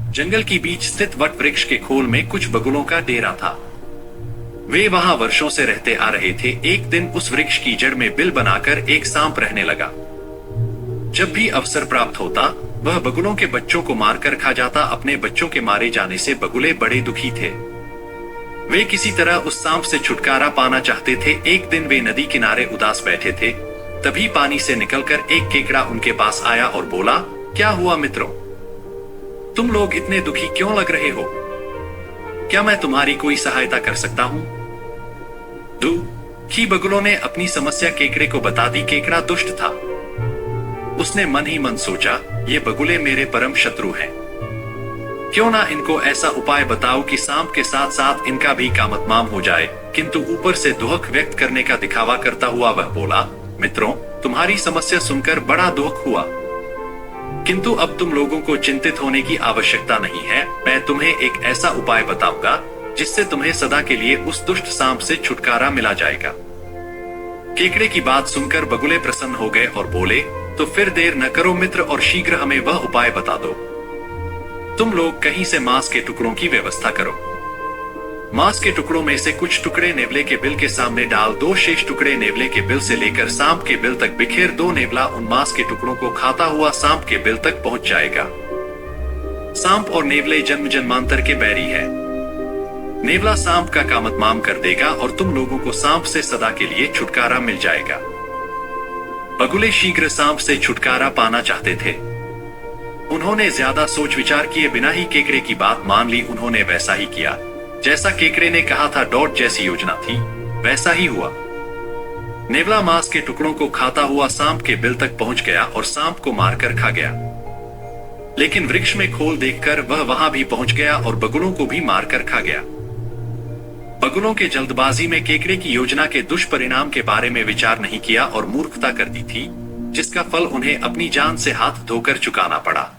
जंगल के बीच स्थित वट वृक्ष के खोल में कुछ बगुलों का डेरा था। वे वहां वर्षों से रहते आ रहे थे। एक दिन उस वृक्ष की जड़ में बिल बनाकर एक सांप रहने लगा। जब भी अवसर प्राप्त होता वह बगुलों के बच्चों को मारकर खा जाता। अपने बच्चों के मारे जाने से बगुले बड़े दुखी थे। वे किसी तरह उस सांप से छुटकारा पाना चाहते थे। एक दिन वे नदी किनारे उदास बैठे थे, तभी पानी से निकलकर एक केकड़ा उनके पास आया और बोला, क्या हुआ मित्रों, तुम लोग इतने दुखी क्यों लग रहे हो? क्या मैं तुम्हारी कोई सहायता कर सकता हूं? दुखी बगुलों ने अपनी समस्या केकड़े को बता दी। केकड़ा दुष्ट था। उसने मन ही मन सोचा, ये बगुले मेरे परम शत्रु हैं। क्यों ना इनको ऐसा उपाय बताओ कि सांप के साथ साथ इनका भी कामतमाम हो जाए। किंतु ऊपर से दुख व्यक्त करने का दिखावा करता हुआ वह बोला, मित्रों, तुम्हारी समस्या सुनकर बड़ा दुख हुआ, किंतु अब तुम लोगों को चिंतित होने की आवश्यकता नहीं है। मैं तुम्हें एक ऐसा उपाय बताऊंगा जिससे तुम्हें सदा के लिए उस दुष्ट सांप से छुटकारा मिला जाएगा। केकड़े की बात सुनकर बगुले प्रसन्न हो गए और बोले, तो फिर देर न करो मित्र और शीघ्र हमें वह उपाय बता दो। तुम लोग कहीं से मांस के टुकड़ों की व्यवस्था करो। मांस के टुकड़ों में से कुछ टुकड़े नेवले के बिल के सामने डाल दो। शेष टुकड़े नेवले के बिल से लेकर सांप के बिल तक बिखेर दो। नेवला उन मांस के टुकड़ों को खाता हुआ सांप के बिल तक पहुंच जाएगा। सांप और नेवले जन्म जन्मांतर के बैरी है। नेवला सांप का कामतमाम कर देगा और तुम लोगों को सांप से सदा के लिए छुटकारा मिल जाएगा। बगुले शीघ्र सांप से छुटकारा पाना चाहते थे। उन्होंने ज्यादा सोच विचार किए बिना ही केकड़े की बात मान ली। उन्होंने वैसा ही किया जैसा केकड़े ने कहा था। डॉट जैसी योजना थी वैसा ही हुआ। नेवला मांस के टुकड़ों को खाता हुआ सांप के बिल तक पहुंच गया और सांप को मारकर खा गया। लेकिन वृक्ष में खोल देखकर वह वहां भी पहुंच गया और बगुलों को भी मारकर खा गया। बगुलों के जल्दबाजी में केकड़े की योजना के दुष्परिणाम के बारे में विचार नहीं किया और मूर्खता कर दी थी, जिसका फल उन्हें अपनी जान से हाथ धोकर चुकाना पड़ा।